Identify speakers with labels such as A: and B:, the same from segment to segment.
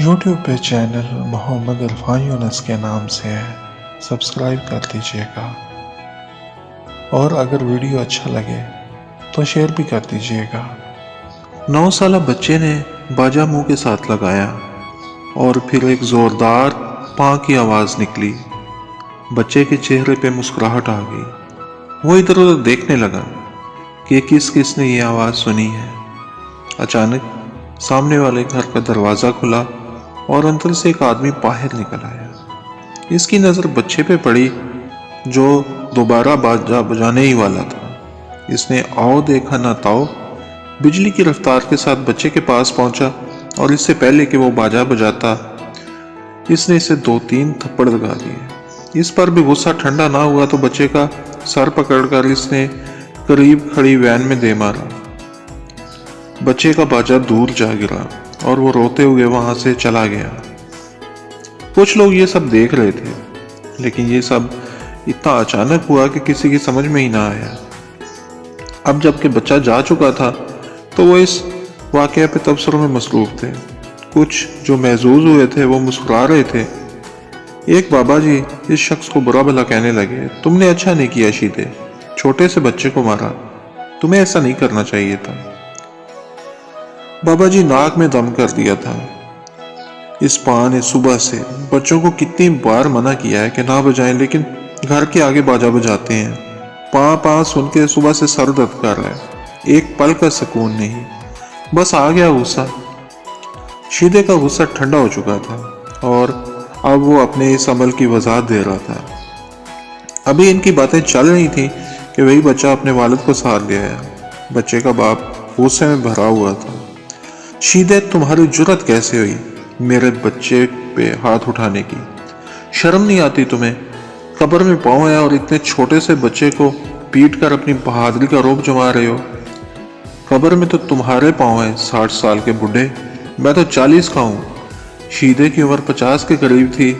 A: YouTube पे channel Mohammad Irfan Yunus के नाम से है, सब्सक्राइब कर दीजिएगा। और अगर वीडियो अच्छा लगे तो शेयर भी कर दीजिएगा। 9 साला बच्चे ने बाजा मुंह के साथ लगाया और फिर एक जोरदार पाँ की आवाज निकली। बच्चे के चेहरे पे मुस्कुराहट आ गई। वो इधर उधर देखने लगा कि किसने ये आवाज सुनी है। अचानक सामने वाले घर का दरवाजा खुला और अंदर से एक आदमी बाहर निकल आया। इसकी नजर बच्चे पे पड़ी जो दोबारा बाजा बजाने ही वाला था। इसने आओ देखा ना ताओ बिजली की रफ्तार के साथ बच्चे के पास पहुंचा और इससे पहले कि वो बाजा बजाता इसने इसे 2-3 थप्पड़ लगा दिए। इस पर भी गुस्सा ठंडा ना हुआ तो बच्चे का सर पकड़कर इसने करीब खड़ी वैन में दे मारा। बच्चे का बाजा दूर जा गिरा और वो रोते हुए वहां से चला गया। कुछ लोग ये सब देख रहे थे, लेकिन ये सब इतना अचानक हुआ कि किसी की समझ में ही ना आया। अब जबकि बच्चा जा चुका था तो वो इस वाकये पे तबसरों में मसरूफ थे। कुछ जो महजूज हुए थे वो मुस्कुरा रहे थे। एक बाबा जी इस शख्स को बुरा भला कहने लगे, तुमने अच्छा नहीं किया शीदे, छोटे से बच्चे को मारा, तुम्हें ऐसा नहीं करना चाहिए था। बाबा जी नाक में दम कर दिया था। इस पाँ ने सुबह से बच्चों को कितनी बार मना किया है कि ना बजाएं, लेकिन घर के आगे बाजा बजाते हैं। पाँ पाँ सुन के सुबह से सर दर्द कर रहा है, एक पल का सुकून नहीं। बस आ गया गुस्सा। शीदे का गुस्सा ठंडा हो चुका था और अब वो अपने इस अमल की वजाहत दे रहा था। अभी इनकी बातें चल रही थी कि वही बच्चा अपने वालिद को सहार ले आया। बच्चे का बाप गुस्से में भरा हुआ था। शीदे, तुम्हारी जुर्रत कैसे हुई मेरे बच्चे पे हाथ उठाने की? शर्म नहीं आती तुम्हें? कब्र में पाँव है और इतने छोटे से बच्चे को पीट कर अपनी बहादुरी का रोब जमा रहे हो। कब्र में तो तुम्हारे पाँव है 60 साल के बुढ़े, मैं तो 40 का हूँ। शीदे की उम्र 50 के करीब थी।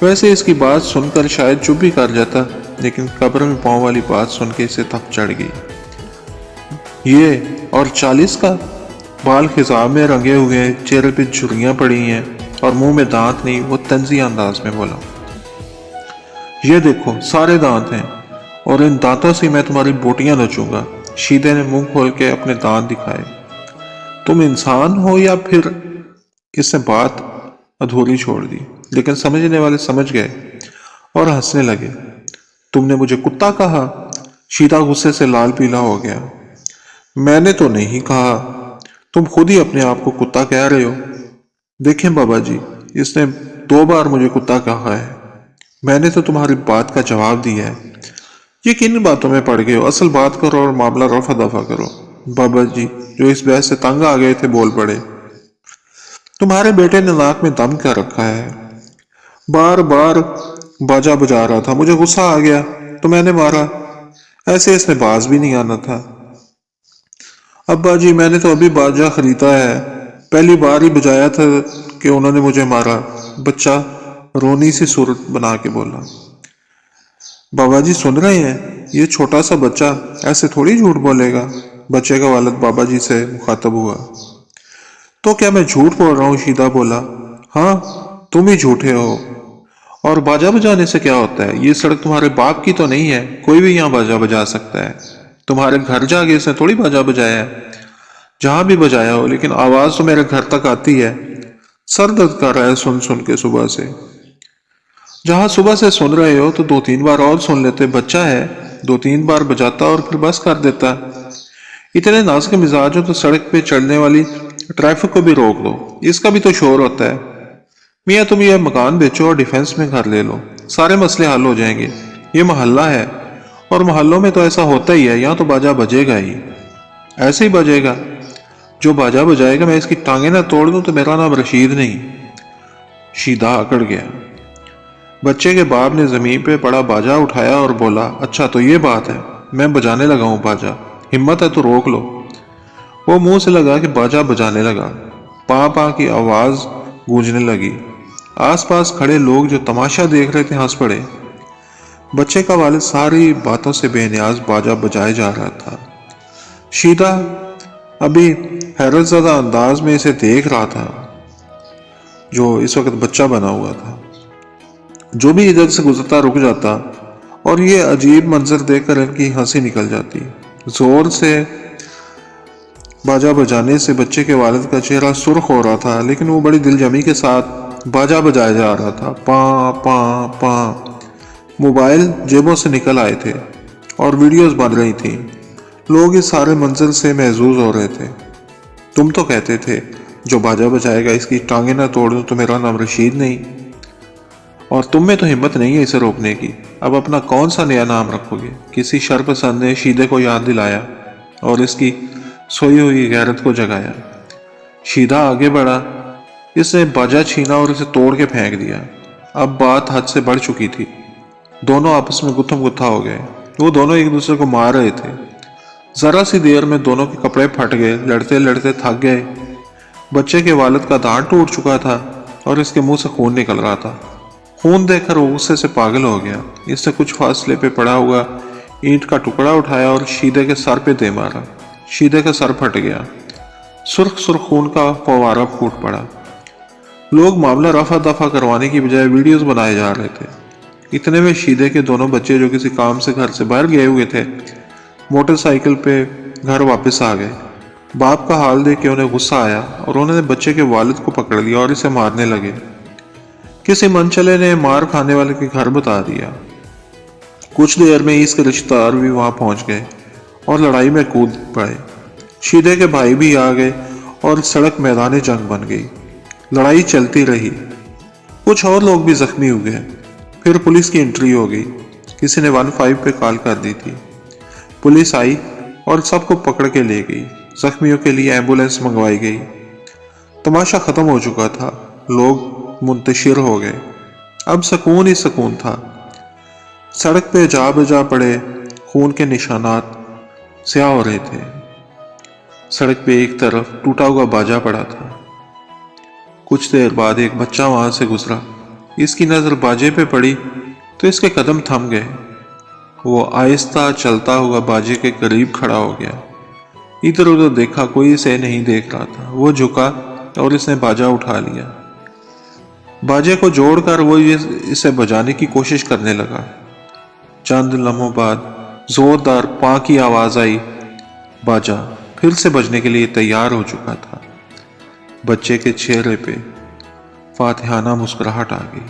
A: वैसे इसकी बात सुनकर शायद चुप भी कर जाता, लेकिन कब्र में पाँव वाली बात सुन के इसे तप चढ़ गई। ये और 40 का? बाल खिजाब में रंगे हुए, चेहरे पे झुर्रियां पड़ी हैं और मुंह में दांत नहीं। वो तंजी अंदाज में बोला, ये देखो सारे दांत हैं और इन दांतों से मैं तुम्हारी बोटियां नोचूंगा। शीदे ने मुंह खोल के अपने दांत दिखाए। तुम इंसान हो या फिर? इसने बात अधूरी छोड़ दी, लेकिन समझने वाले समझ गए और हंसने लगे। तुमने मुझे कुत्ता कहा? शीदा गुस्से से लाल पीला हो गया। मैंने तो नहीं कहा, तुम खुद ही अपने आप को कुत्ता कह रहे हो। देखें बाबा जी, इसने 2 बार मुझे कुत्ता कहा है। मैंने तो तुम्हारी बात का जवाब दिया है। ये किन बातों में पड़ गए हो? असल बात करो और मामला रफा दफा करो। बाबा जी जो इस बहस से तंग आ गए थे बोल पड़े, तुम्हारे बेटे ने नाक में दम कर रखा है, बार बार बाजा बजा रहा था, मुझे गुस्सा आ गया तो मैंने मारा। ऐसे इसमें बाज भी नहीं आना था। अब्बा जी मैंने तो अभी बाजा खरीदा है, पहली बार ही बजाया था कि उन्होंने मुझे मारा। बच्चा रोनी सी सूरत बना के बोला। बाबा जी सुन रहे हैं, ये छोटा सा बच्चा ऐसे थोड़ी झूठ बोलेगा। बच्चे का वालिद बाबा जी से मुखातब हुआ। तो क्या मैं झूठ बोल रहा हूँ? शीदा बोला। हाँ तुम ही झूठे हो। और बाजा बजाने से क्या होता है? ये सड़क तुम्हारे बाप की तो नहीं है, कोई भी यहाँ बाजा बजा सकता है। तुम्हारे घर जाके इसने थोड़ी बाजा बजाया है। जहां भी बजाया हो, लेकिन आवाज तो मेरे घर तक आती है। सर दर्द कर रहा है सुन सुन के सुबह से। जहां सुबह से सुन रहे हो तो 2-3 बार और सुन लेते। बच्चा है, 2-3 बार बजाता और फिर बस कर देता। इतने नाजुक मिजाज हो तो सड़क पे चलने वाली ट्रैफिक को भी रोक दो, इसका भी तो शोर होता है। मियाँ तुम ये मकान बेचो और डिफेंस में घर ले लो, सारे मसले हल हो जाएंगे। ये मोहल्ला है और मोहल्लों में तो ऐसा होता ही है, यहाँ तो बाजा बजेगा ही, ऐसे ही बजेगा। जो बाजा बजाएगा मैं इसकी टांगे ना तोड़ दूं तो मेरा नाम रशीद नहीं। शीदा अकड़ गया। बच्चे के बाप ने जमीन पे पड़ा बाजा उठाया और बोला, अच्छा तो ये बात है, मैं बजाने लगा हूं बाजा, हिम्मत है तो रोक लो। वो मुंह से लगा कि बाजा बजाने लगा। पा पा की आवाज गूंजने लगी। आसपास खड़े लोग जो तमाशा देख रहे थे हंस पड़े। बच्चे का वालिद सारी बातों से बेनियाज बाजा बजाए जा रहा था। शीदा अभी हैरतज़दा अंदाज में इसे देख रहा था। जो इस वक्त बच्चा बना हुआ था। जो भी इधर से गुजरता रुक जाता और ये अजीब मंजर देखकर इनकी हंसी निकल जाती। जोर से बाजा बजाने से बच्चे के वालिद का चेहरा सुर्ख हो रहा था, लेकिन वो बड़ी दिलजमी के साथ बाजा बजाया जा रहा था। पा पा पा। मोबाइल जेबों से निकल आए थे और वीडियोस बन रही थी। लोग इस सारे मंजर से महजूज हो रहे थे। तुम तो कहते थे जो बाजा बजाएगा इसकी टांगे ना तोड़ दूं तो मेरा नाम रशीद नहीं, और तुम में तो हिम्मत नहीं है इसे रोकने की। अब अपना कौन सा नया नाम रखोगे? किसी शरपसंद ने शीदे को याद दिलाया और इसकी सोई हुई गैरत को जगाया। शीदा आगे बढ़ा, इसने बाजा छीना और इसे तोड़ के फेंक दिया। अब बात हद से बढ़ चुकी थी। दोनों आपस में गुत्थम गुत्था हो गए। वो दोनों एक दूसरे को मार रहे थे। जरा सी देर में दोनों के कपड़े फट गए, लड़ते लड़ते थक गए। बच्चे के वालिद का दांत टूट चुका था और इसके मुंह से खून निकल रहा था। खून देखकर वो गुस्से से पागल हो गया। इसने कुछ फासले पे पड़ा हुआ ईंट का टुकड़ा उठाया और शीदे के सर पे दे मारा। शीदे का सर फट गया। सुर्ख सुर्ख खून का फव्वारा फूट पड़ा। लोग मामला रफा दफा करवाने की बजाय वीडियोस बनाए जा रहे थे। इतने में शीदे के दोनों बच्चे, जो किसी काम से घर से बाहर गए हुए थे, मोटरसाइकिल पे घर वापस आ गए। बाप का हाल देख के उन्हें गुस्सा आया और उन्होंने बच्चे के वालिद को पकड़ लिया और इसे मारने लगे। किसी मनचले ने मार खाने वाले के घर बता दिया। कुछ देर में इसके रिश्तेदार भी वहां पहुंच गए और लड़ाई में कूद पड़े। शीदे के भाई भी आ गए और सड़क मैदान जंग बन गई। लड़ाई चलती रही। कुछ और लोग भी जख्मी हुए। फिर पुलिस की एंट्री हो गई। किसी ने 15 पे कॉल कर दी थी। पुलिस आई और सबको पकड़ के ले गई। जख्मियों के लिए एम्बुलेंस मंगवाई गई। तमाशा खत्म हो चुका था। लोग मुंतशिर हो गए। अब सुकून ही सुकून था। सड़क पे जा बजा पड़े खून के निशानात स्याह हो रहे थे। सड़क पे एक तरफ टूटा हुआ बाजा पड़ा था। कुछ देर बाद एक बच्चा वहां से गुजरा। इसकी नजर बाजे पे पड़ी तो इसके कदम थम गए। वो आहिस्ता चलता हुआ बाजे के करीब खड़ा हो गया। इधर उधर देखा, कोई इसे नहीं देख रहा था। वो झुका और इसने बाजा उठा लिया। बाजे को जोड़कर वो इसे बजाने की कोशिश करने लगा। चंद लम्हों बाद जोरदार पां की आवाज आई। बाजा फिर से बजने के लिए तैयार हो चुका था। बच्चे के चेहरे पे फातिहाना मुस्कुराहट आ गई।